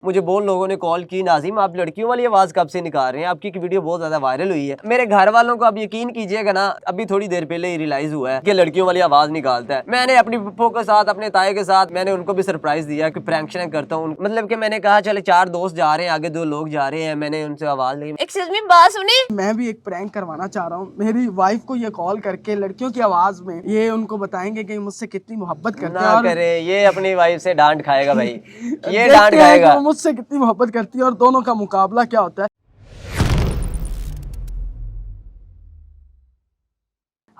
मुझे बहुत लोगों ने कॉल की, नाजिम आप लड़कियों वाली आवाज कब से निकाल रहे हैं, आपकी वीडियो बहुत ज्यादा वायरल हुई है। मेरे घर वालों को आप यकीन कीजिएगा ना, अभी थोड़ी देर पहले ही रियलाइज हुआ है कि लड़कियों वाली आवाज निकालता है। मैंने अपनी पप्पो के साथ, अपने ताए के साथ, मैंने उनको भी सरप्राइज दिया कि प्रैंक करता हूँ। मतलब कि मैंने कहा चले 4 दोस्त जा रहे हैं, आगे 2 लोग जा रहे हैं, मैंने उनसे आवाज ली, एक्सक्यूज मी बात सुनी, मैं भी एक प्रैंक करवाना चाह रहा हूँ। मेरी वाइफ को ये कॉल करके लड़कियों की आवाज में ये उनको बताएंगे कि मुझसे कितनी मोहब्बत करते हैं। ना करे, ये अपनी वाइफ से डांट खाएगा भाई, ये डांट खाएगा। वो मुझसे कितनी मोहब्बत करती है और दोनों का मुकाबला क्या होता है।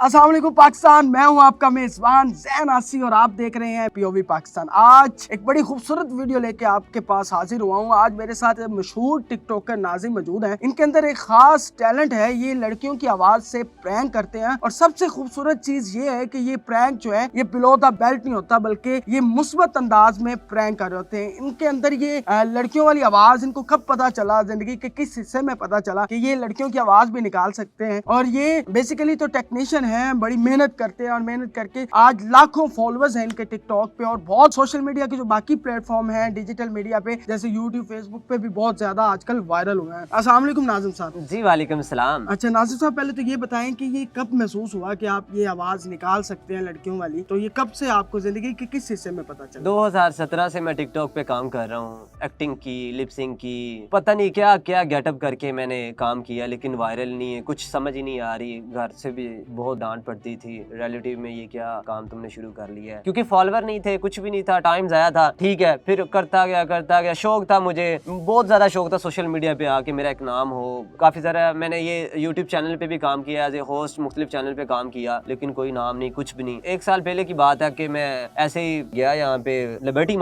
अस्सलाम वालेकुम पाकिस्तान, मैं हूं आपका मेजबान ज़ैन आसी और आप देख रहे हैं पीओवी पाकिस्तान। आज एक बड़ी खूबसूरत वीडियो लेके आपके पास हाजिर हुआ हूं। आज मेरे साथ मशहूर टिकटॉकर नाजिम मौजूद हैं। इनके अंदर एक खास टैलेंट है, ये लड़कियों की आवाज से प्रैंक करते हैं और सबसे खूबसूरत चीज ये है कि ये प्रैंक जो है ये बिलो द बेल्ट नहीं होता, बल्कि ये मुस्बत अंदाज में प्रैंक कर रहे होते हैं। इनके अंदर ये लड़कियों वाली आवाज इनको कब पता चला, जिंदगी के किस हिस्से में पता चला कि ये लड़कियों की आवाज भी निकाल सकते हैं। और ये बेसिकली तो टेक्नीशियन हैं, बड़ी मेहनत करते हैं और मेहनत करके आज लाखों फॉलोअर्स हैं इनके टिकटॉक पे और बहुत सोशल मीडिया के जो बाकी प्लेटफॉर्म हैं डिजिटल मीडिया पे जैसे यूट्यूब, फेसबुक पे भी बहुत ज्यादा आजकल वायरल हुए हैं। अस्सलाम वालेकुम नाजिम साहब। जी वालेकुम सलाम। अच्छा नाजिम साहब, पहले तो ये बताएं कि ये कब महसूस हुआ कि आप ये आवाज निकाल सकते हैं लड़कियों वाली, तो ये कब से आपको जिंदगी के किस हिस्से में पता चला? 2017 से मैं टिकटॉक पे काम कर रहा हूँ, एक्टिंग की, लिपसिंग की, पता नहीं क्या क्या गेटअप करके मैंने काम किया, लेकिन वायरल नहीं है, कुछ समझ ही नहीं आ रही। घर से भी बहुत डांट पड़ती थी, रिलेटिव में ये क्या काम तुमने शुरू कर लिया है, क्योंकि फॉलोवर नहीं थे, कुछ भी नहीं था, टाइम जाया था। ठीक है, फिर करता गया, शौक था, मुझे बहुत ज्यादा शौक था सोशल मीडिया पे आके मेरा एक नाम हो। काफी सारा मैंने ये यूट्यूब चैनल पे भी काम किया, एज ए होस्ट मुख्तलिफ चैनल पे काम किया, लेकिन कोई नाम नहीं, कुछ भी नहीं। 1 साल पहले की बात है कि मैं ऐसे ही गया यहाँ पे लिबर्टी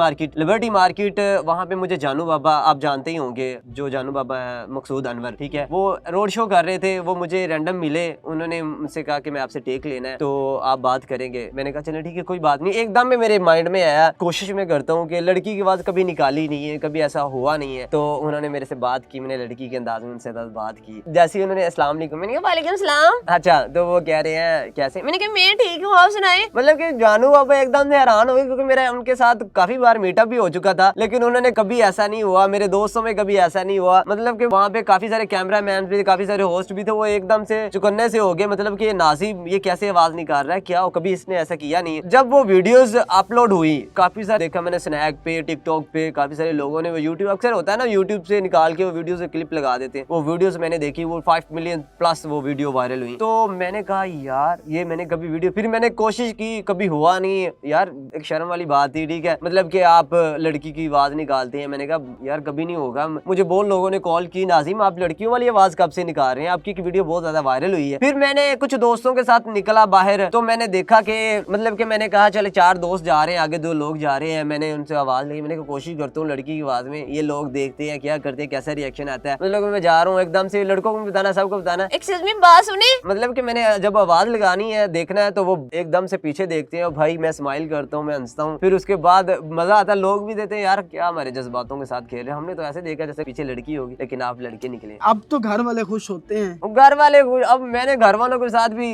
मार्केट, वहाँ पे मुझे जानू बाबा, आप जानते ही होंगे जो जानू बाबा है, मकसूद अनवर, ठीक है, वो रोड शो कर रहे थे, वो मुझे रैंडम मिले, उन्होंने मुझसे कहा कि मैं आपसे टेक लेना है तो आप बात करेंगे। मैंने कहा चलो ठीक है, कोई बात नहीं। एकदम में मेरे माइंड में आया, कोशिश में करता हूँ कि लड़की की आवाज कभी निकाली नहीं है, कभी ऐसा हुआ नहीं है, तो उन्होंने मेरे से बात की, मैंने लड़की के अंदाज में उनसे बात की। जैसे ही उन्होंने अस्सलाम वालेकुम, मैंने कहा वालेकुम सलाम। अच्छा, तो वो कह रहे हैं कैसे, मैंने कहा मैं ठीक हूँ, आप सुनाए। मतलब कि जानू बाबा एकदम से हैरान हो गए, क्योंकि मेरा उनके साथ काफी बार मीटअप भी हो चुका था, लेकिन उन्होंने कभी ऐसा नहीं हुआ, मेरे दोस्तों में कभी ऐसा नहीं हुआ। मतलब कि वहाँ पे काफी सारे कैमरा मैन भी, काफी सारे होस्ट भी थे, वो एकदम से चुकन्ने से हो गए, मतलब कि नाजिम ये कैसे आवाज निकाल रहा है, क्या हो, कभी इसने ऐसा किया नहीं। जब वो वीडियोस अपलोड हुई, काफी सारे देखा मैंने स्नैक पे, टिकटॉक पे, काफी सारे लोगों ने, वो यूट्यूब अक्सर होता है ना, यूट्यूब से निकाल के वो वीडियो से क्लिप लगा देते हैं, वो वीडियोस मैंने देखी, वो 5 मिलियन प्लस वो वीडियो वायरल हुई। तो मैंने कहा यार ये मैंने कभी वीडियो, फिर मैंने कोशिश की, कभी हुआ नहीं यार, एक शर्म वाली बात थी, ठीक है, मतलब कि आप लड़की की आवाज निकालते हैं। मैंने कहा यार कभी नहीं होगा। मुझे बहुत लोगों ने कॉल की, नाजिम आप लड़कियों वाली आवाज कब से निकाल रहे हैं, आपकी वीडियो बहुत ज्यादा वायरल हुई है। फिर मैंने कुछ दोस्तों के साथ निकला बाहर, तो मैंने देखा कि मतलब कि मैंने कहा चले 4 दोस्त जा रहे हैं, आगे 2 लोग जा रहे हैं, मैंने उनसे आवाज ली, मैंने कोशिश करता हूँ लड़की की आवाज में, ये लोग देखते हैं क्या करते हैं, कैसा रिएक्शन आता है। मतलब मैं जा रहा हूँ, एकदम से लड़कों को बताना, सबको बताना, एक्सक्यूज मी बात सुनी, मतलब कि मैंने जब आवाज लगानी है, देखना है, तो वो एकदम से पीछे देखते हैं, भाई मैं स्माइल करता हूँ, मैं हंसता हूँ, फिर उसके बाद मजा आता है, लोग भी देते हैं यार क्या हमारे जज्बातों के साथ खेल रहे हैं, हमने तो ऐसे देखा जैसे पीछे लड़की होगी, लेकिन आप लड़के निकले। अब तो घर वाले खुश होते हैं, घर वाले, अब मैंने घर वालों के साथ भी,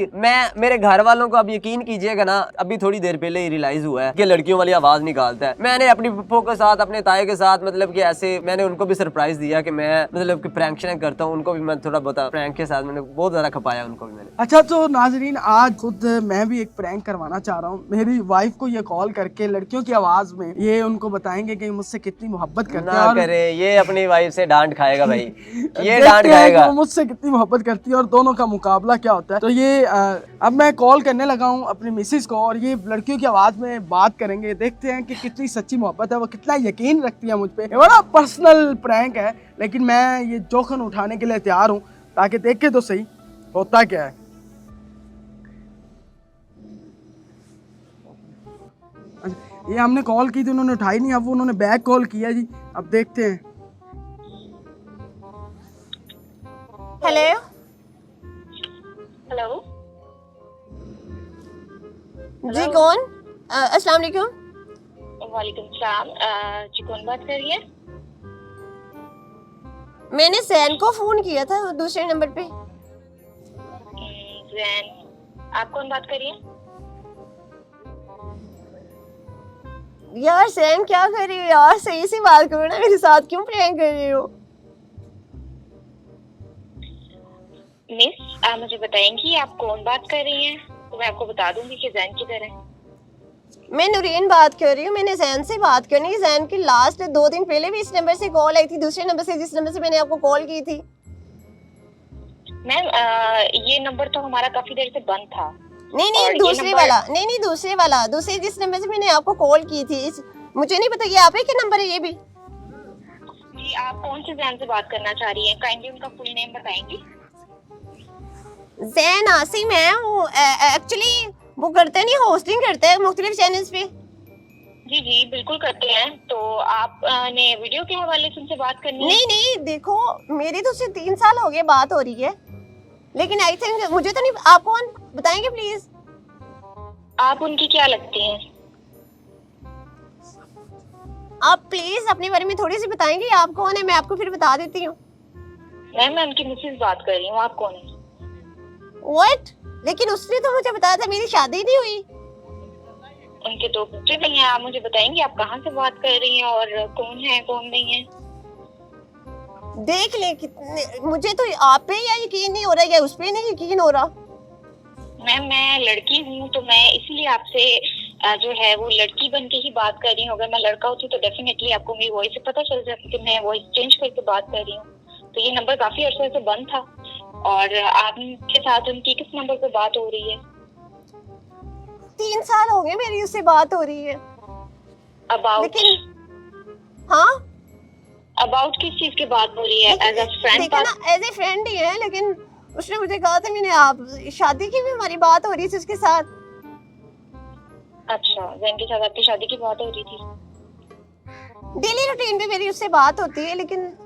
मेरे घर वालों को आप यकीन कीजिएगा ना, अभी थोड़ी देर पहले ही रियलाइज हुआ है कि लड़कियों वाली आवाज निकालता है। मैंने अपनी पप्पो के साथ, अपने ताए के साथ, मतलब कि ऐसे मैंने उनको भी सरप्राइज दिया कि मैं मतलब कि प्रैंक करता हूँ, उनको भी मैं थोड़ा बहुत प्रैंक के साथ मैंने बहुत ज्यादा खपाया उनको भी मैंने। अच्छा तो नाजरीन, आज खुद मैं भी एक प्रैंक करवाना चाह रहा हूँ। मेरी वाइफ को ये कॉल करके लड़कियों की आवाज में ये उनको बताएंगे कि मुझसे कितनी मोहब्बत करते हैं। ना और करे, ये अपनी वाइफ से डांट खाएगा भाई, ये डांट खाएगा, वो मुझसे कितनी मोहब्बत करती है और दोनों का मुकाबला क्या होता है। तो ये अब मैं कॉल करने लगा हूँ अपनी मिसिस को और ये लड़कियों की आवाज में बात करेंगे, देखते हैं कि कितनी सच्ची मोहब्बत है, वो कितना यकीन रखती है मुझ पे। ये बड़ा पर्सनल प्रैंक है, लेकिन मैं ये जोखिम उठाने के लिए तैयार हूँ, ताकि देखे तो सही होता क्या है। ये हमने कॉल की थी, उन्होंने उठाई नहीं, अब उन्होंने बैक कॉल किया जी, अब देखते हैं। हेलो हेलो जी, कौन? अस्सलाम वालेकुम। वालेकुम सलाम। जी कौन बात कर रही है? मैंने सैन को फोन किया था दूसरे नंबर पे। जैन, आप कौन बात कर रही हैं? यार सैन क्या कर रही हो यार, सही से बात करो ना, मेरे साथ क्यों प्रैंक कर रही हो? मिस, आप मुझे बताएंगी आप कौन बात कर रही हैं? तो मैं आपको बता दूंगी कि जैन किधर है। मैं नूरीन बात कर रही हूँ, मैंने जैन से बात करनी है। जैन की लास्ट 2 दिन पहले भी इस नंबर से कॉल आई थी, दूसरे नंबर से जिस नंबर से मैंने आपको कॉल की थी। मैम ये नंबर तो हमारा काफी देर से बंद था। नहीं और ये दूसरे नंबर- वाला, नहीं दूसरे वाला, दूसरे जिस नंबर से मैंने आपको कॉल की थी। मुझे नहीं पता ये आप ही के नंबर है ये भी। जी, आप कौन से जैन से बात करना चाह रही हैं? काइंडली उनका फुल नेम बताएंगी। जैन आसिम है वो, एक्चुअली वो करते नहीं, होस्टिंग करते हैं मुख्तलिफ चैनल्स पे। जी जी बिल्कुल करते हैं। तो आप ने वीडियो के हवाले से उनसे बात करनी है? नहीं देखो, मेरी तो उससे 3 साल हो गए बात हो रही है, लेकिन आई थिंक मुझे तो नहीं। आप कौन बताएंगे प्लीज? आप उनकी क्या लगती हैं? आप प्लीज अपने बारे में थोड़ी सी बताएंगे, आप कौन है, मैं आपको फिर बता देती हूँ। मैम मैं उनकी मिसेज बात कर रही हूँ। आप कौन है? व्हाट? लेकिन उसने तो मुझे बताया था मेरी शादी नहीं हुई। उनके 2 बच्चे भी हैं। आप मुझे बताएंगी आप कहाँ से बात कर रही हैं और कौन है कौन नहीं है? देख ले कितने, मुझे तो आप पे या यकीन नहीं हो रहा या उस पे नहीं यकीन हो रहा। मैम मैं लड़की हूँ तो मैं इसीलिए आपसे जो है वो लड़की बन के ही बात कर रही हूँ। अगर मैं लड़का होती तो डेफिनेटली आपको मेरी वॉइस से पता चल जाता कि मैं वॉइस चेंज करके बात कर रही हूँ। तो ये नंबर काफी अरसे से बंद था। और आपके साथ उनकी किस नंबर पे बात हो रही है? 3 साल हो गए मेरी उससे बात हो रही है। अबाउट हाँ, अबाउट किस चीज की बात हो रही है? एज अ फ्रेंड देखा ना, एज ए फ्रेंड ही है, लेकिन उसने मुझे कहा था मैंने आप शादी की भी हमारी बात हो रही थी उसके साथ। अच्छा, जैन के साथ आपकी शादी की बात हो रही थी? डेली रूटीन पे मेरी उससे बात होती है, लेकिन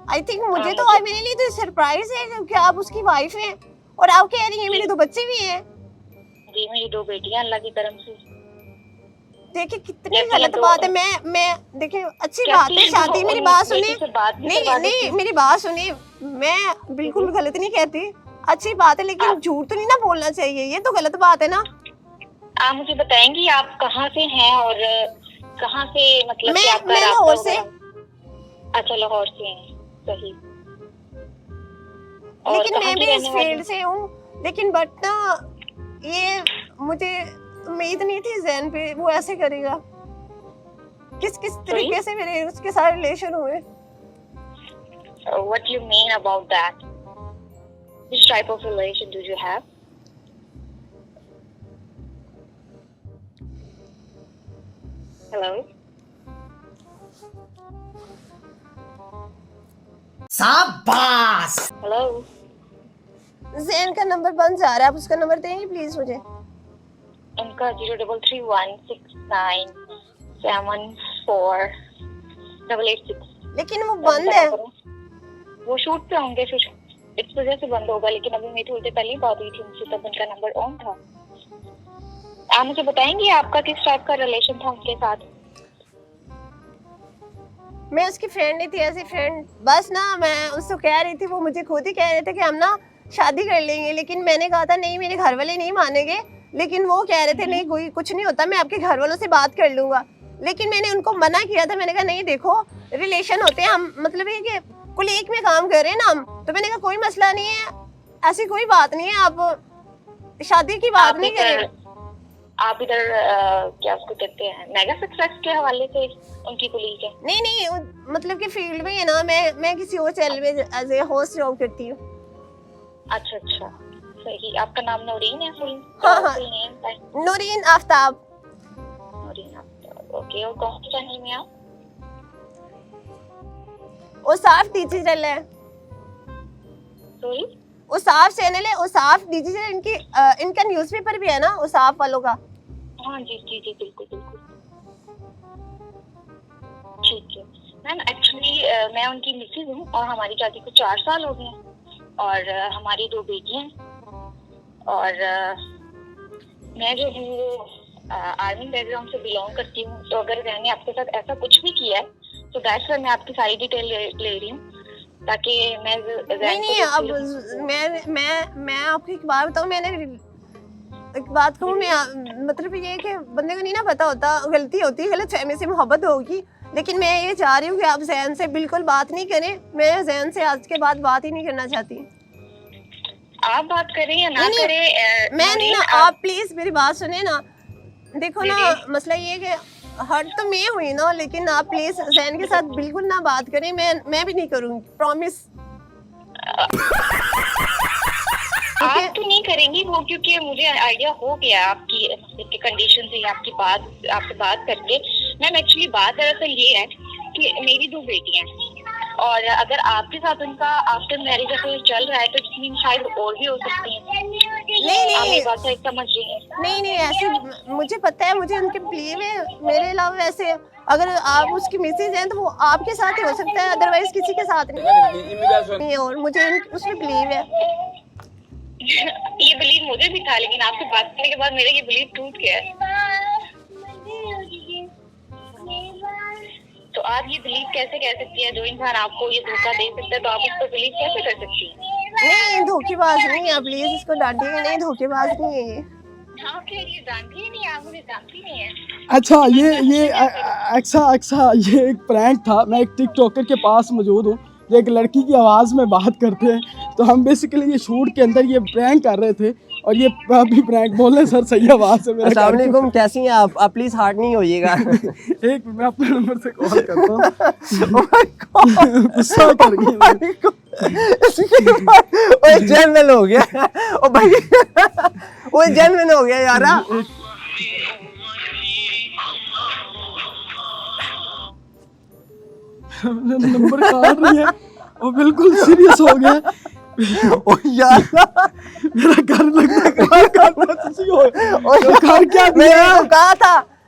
आई थिंक मुझे तो आज मेरे लिए तो सरप्राइज है क्योंकि आप उसकी वाइफ हैं और आप कह रही हैं मेरे 2 बच्चे भी हैं। जी मेरी 2 बेटियां अल्लाह की तरफ से। देखिए कितनी गलत बात है। मैं देखिए अच्छी बात है शादी, मेरी बात सुनिए। नहीं मेरी बात सुनिए, मैं बिल्कुल गलत नहीं कहती, अच्छी बात है, लेकिन झूठ तो नहीं ना बोलना चाहिए, ये तो गलत बात है ना। आप मुझे बताएंगी आप कहाँ से हैं और कहाँ से, मतलब कि आपका मैं लाहौर से। अच्छा, लाहौर से हैं, सही। लेकिन मैं भी इस फील्ड से हूँ, लेकिन बट ना ये मुझे उम्मीद नहीं थी जैन पे वो ऐसे करेगा। किस तरीके से मेरे उसके साथ रिलेशन हुए। What you mean about that? Which type of relation do you have? Hello? शाबाश। Hello? जैन का नंबर बंद जा रहा है, आप उसका नंबर देंगे प्लीज मुझे? उनका 033169748886। लेकिन वो बंद है। वो शूट पे होंगे, फिर इस वजह से बंद होगा। लेकिन अभी मेरी थोड़ी देर पहले ही बात हुई थी उनसे, तब उनका नंबर ऑन था। आप मुझे बताएंगे आपका किस टाइप का रिलेशन था उनके साथ? मैं उसकी फ्रेंड नहीं थी, ऐसी फ्रेंड बस ना। मैं उसको कह रही थी, वो मुझे खुद ही कह रहे थे कि हम ना शादी कर लेंगे, लेकिन मैंने कहा था नहीं मेरे घर वाले नहीं मानेंगे, लेकिन वो कह रहे थे नहीं कोई कुछ नहीं होता, मैं आपके घर वालों से बात कर लूंगा। लेकिन मैंने उनको मना किया था, मैंने कहा नहीं देखो रिलेशन होते हैं, हम मतलब ये कि कुलीग में काम कर रहे हैं ना हम, तो मैंने कहा कोई मसला नहीं है, ऐसी कोई बात नहीं है, आप शादी की बात नहीं करें। आप इधर क्या उसको कहते हैं, मेगा सक्सेस के हवाले से उनकी कुलीग है? नहीं मतलब कि फील्ड में है ना, मैं किसी और चैनल में एज ए होस्ट जॉब करती हूँ। अच्छा, सही। आपका नाम नौरीन है? फुल हाँ। Full name? Noorin Aftab. Naureen Aftab, okay. और कौन से चैनल में आप? उसाफ डिजिटल है। सॉरी? उसाफ चैनल है, उसाफ डिजिटल। इनका न्यूज़पेपर भी है ना उसाफ वालों का। हाँ जी बिल्कुल। ठीक है मैम, एक्चुअली मैं उनकी मिसेज हूँ और हमारी शादी को 4 साल हो गए हैं और हमारी 2 बेटियां हैं। और मैं जो हूँ वो आर्मी बैकग्राउंड से बिलोंग करती हूँ। तो अगर मैंने आपके साथ ऐसा कुछ भी किया है तो दैट्स व्हाई मैं आपकी सारी डिटेल ले रही हूँ, ताकि मैं नहीं अब मैं आपको एक बात बताऊँ, एक बात कहूँ मैं, मतलब ये कि बंदे को नहीं ना पता होता, गलती होती है, गलत फहमी से मोहब्बत होगी, लेकिन मैं ये चाह रही हूँ कि आप जैन से बिल्कुल बात नहीं करें। मैं जैन से आज के बाद बात ही नहीं करना चाहती। आप बात करें या ना करें, मैं नहीं ना, आप प्लीज मेरी बात सुने ना। देखो ना, मसला ये है कि हर्ट तो मैं हुई ना, लेकिन आप प्लीज जैन के साथ बिल्कुल ना बात करें। मैं भी नहीं करूँगी, प्रॉमिस। आप तो नहीं करेंगी वो, क्योंकि मुझे आइडिया हो गया आपकी कंडीशन से, आपसे बात करके। मैम एक्चुअली बात दरअसल ये है कि मेरी 2 बेटियां हैं, और अगर आपके साथ उनका आफ्टर मैरिज अफेयर चल रहा है तो शायद और भी हो सकती है। नहीं बात है, समझ रही है? नहीं ऐसे मुझे पता है, मुझे उनके बिलीव है। मेरे अलावा वैसे अगर आप उसकी मिसेज हैं तो वो आपके साथ ही हो सकता है, अदरवाइज किसी के साथ नहीं। और मुझे उसमें बिलीव है। ये बिलीव मुझे भी था, लेकिन आपसे बात करने के बाद मेरा ये बिलीव टूट गया है। तो आप ये बिलीव कैसे कह सकती है? जो इंसान आपको ये धोखा दे सकता है तो आप उसको बिलीव कैसे कर सकती है? नहीं, धोखेबाज नहीं है, प्लीज इसको डांटिएगा नहीं, धोखेबाज नहीं है ये। हाँ, फिर ये जानती ही नहीं, आप मुझे जानती नहीं है। अच्छा, ये अच्छा ये एक प्रैंक था। मैं एक टिकटॉकर के पास मौजूद हूँ जो एक लड़की की आवाज़ में बात करते हैं, तो हम बेसिकली ये शूट के अंदर ये प्रैंक कर रहे थे, और ये अभी प्रैंक बोले सर सही आवाज़ है। अस्सलाम वालेकुम, कैसी हैं आप प्लीज हार्ड नहीं होइएगा। एक मैं अपने नंबर से कॉल करता हूँ। गुस्सा कर गई। ओए जेन्युइन हो गया, ओ भाई ओए जेन्युइन हो गया यार। नंबर काट रही है और बिल्कुल सीरियस हो गया। ओ यार मेरा घर लगता है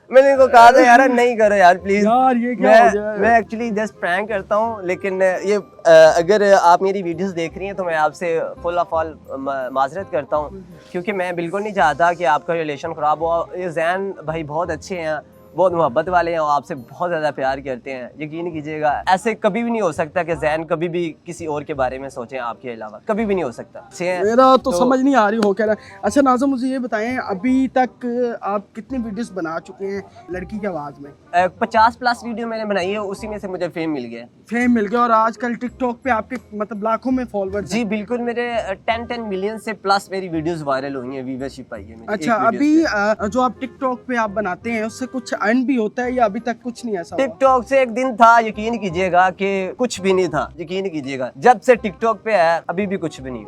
मैंने इनको कहा था यार नहीं करो यार प्लीज यार, ये क्या हो गया? मैं एक्चुअली जस्ट प्रैंक करता हूँ, लेकिन ये अगर आप मेरी वीडियोस देख रही हैं तो मैं आपसे फुल ऑफ ऑल माजरत करता हूँ, क्योंकि मैं बिल्कुल नहीं चाहता कि आपका रिलेशन ख़राब हो। ये जैन भाई बहुत अच्छे हैं, बहुत मोहब्बत वाले हैं और आपसे बहुत ज़्यादा प्यार करते हैं। यकीन कीजिएगा, ऐसे कभी भी नहीं हो सकता कि जैन कभी भी किसी और के बारे में सोचें आपके अलावा, कभी भी नहीं हो सकता। मेरा तो समझ नहीं आ रही हो क्या रहा। अच्छा नाज़िम, मुझे ये बताएं, अभी तक आप कितनी वीडियोस बना चुके हैं लड़की की आवाज़ में? 50+ वीडियो मैंने बनाई है, उसी में से मुझे फेम मिल गया। फेम मिल गया, और आजकल टिकटॉक पे आपके मतलब लाखों में फॉलोअर्स। जी बिल्कुल, मेरे 10 मिलियन से प्लस मेरी वीडियोस वायरल हुई हैं, व्यूअरशिप आई है मेरी। अच्छा, अभी जो आप टिकटॉक पे आप बनाते हैं उससे कुछ अर्न भी होता है या अभी तक कुछ नहीं ऐसा? टिकटॉक से एक दिन था, यकीन कीजिएगा कि कुछ भी नहीं था। यकीन कीजिएगा, जब से टिकटॉक पे है अभी भी कुछ भी नहीं।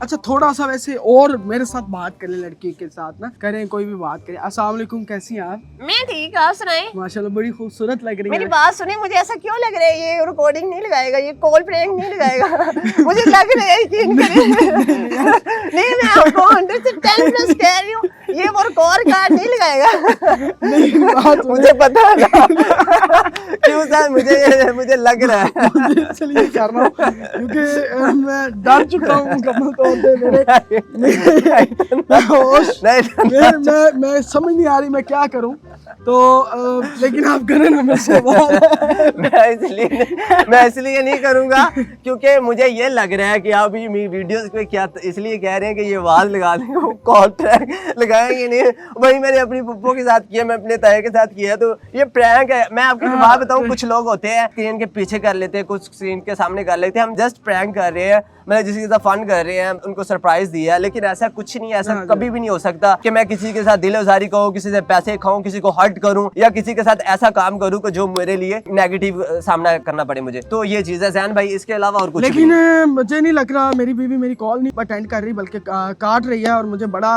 अच्छा, थोड़ा सा वैसे और मेरे साथ बात करें, लड़की के साथ ना करें, कोई भी बात करें। अस्सलाम वालेकुम, कैसी हैं आप? मैं ठीक, आप सुनाएं। माशाल्लाह बड़ी खूबसूरत लग रही है। मेरी बात सुने, मुझे ऐसा क्यों लग रहा है ये रिकॉर्डिंग नहीं लगाएगा, ये कॉल प्रैंक नहीं लगाएगा। मुझे लग रहा है, यकीन करें। नहीं, मैं आपको 100 से 10+ कह रही हूँ, ये वो रिकॉर्ड कार्ड नहीं लगाएगा। नहीं, बात मुझे पता है क्यों सर, मुझे लग रहा है। चलिए कर रहा हूँ, क्योंकि मैं डर चुका हूँ मुकम्मल तौर पे। मैं समझ नहीं आ रही मैं क्या करूं, तो लेकिन आप करें ना मेरे से। मैं इसलिए नहीं करूंगा क्योंकि मुझे ये लग रहा है कि आप ये वीडियोस पे क्या इसलिए कह रहे हैं कि ये आवाज लगा देंगे, कॉल ट्रैक लगाएंगे नहीं। वही मैंने अपनी पप्पो के साथ किया, मैं अपने ताए के साथ किया, तो ये प्रैंक है। मैं आपको बात बताऊं, कुछ लोग होते हैं स्क्रीन के पीछे कर लेते हैं, कुछ स्क्रीन के सामने कर लेते हैं। हम जस्ट प्रैंक कर रहे हैं, मैं जिसके साथ फन कर रहे हैं, उनको सरप्राइज दिया, लेकिन ऐसा कुछ नहीं, ऐसा कभी भी नहीं हो सकता कि मैं किसी के साथ दिल-उजारी कहूं, किसी से पैसे खाऊं, किसी को हर्ट करूं या किसी के साथ ऐसा काम करूं कि जो मेरे लिए नेगेटिव सामना करना पड़े मुझे। तो ये चीज है जैन भाई, इसके अलावा और कुछ लेकिन मुझे नहीं लग रहा मेरी बीवी मेरी कॉल नहीं अटेंड कर रही, बल्कि काट रही है, और मुझे बड़ा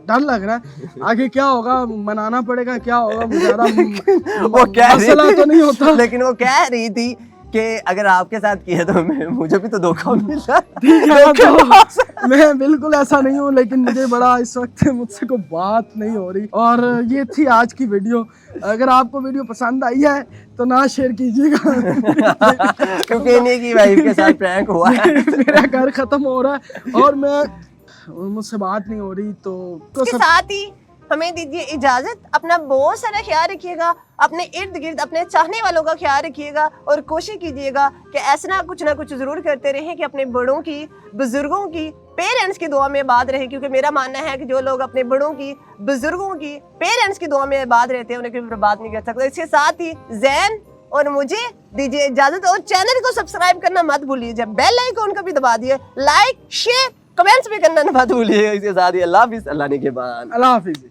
डर लग रहा है आगे क्या होगा, मनाना पड़ेगा, क्या होगा मुझे वो कह रही तो नहीं होता। लेकिन वो कह रही थी कि अगर आपके साथ किया तो मुझे भी तो धोखा मिला। ठीक है, तो मैं बिल्कुल ऐसा नहीं हूँ, लेकिन मुझे बड़ा इस वक्त मुझसे कोई बात नहीं हो रही। और ये थी आज की वीडियो। अगर आपको वीडियो पसंद आई है तो ना शेयर कीजिएगा, क्योंकि इन्हीं की वाइफ के साथ प्रैंक हुआ है। मेरा घर खत्म हो रहा है और मैं मुझसे बात नहीं हो रही, तो साथ ही हमें दीजिए इजाजत। अपना बहुत सारा ख्याल रखिएगा, अपने इर्द गिर्द अपने चाहने वालों का ख्याल रखिएगा और कोशिश कीजिएगा कि ऐसा ना कुछ जरूर करते रहें कि अपने बड़ों की, बुजुर्गों की, पेरेंट्स की दुआ में आबाद रहे, क्योंकि मेरा मानना है कि जो लोग अपने बड़ों की, बुजुर्गों की, पेरेंट्स की दुआ में आबाद रहते हैं उन्हें कभी बर्बाद नहीं कर सकते। इसके साथ ही ज़ैन और मुझे दीजिए इजाजत और चैनल को सब्सक्राइब करना मत भूलिए, बेल आइकन को भी दबा दिए, लाइक शेयर कमेंट्स भी करना मत भूलिए। इसके साथ ही अल्लाह हाफिज़, अल्लाह ने के बाद अल्लाह हाफिज।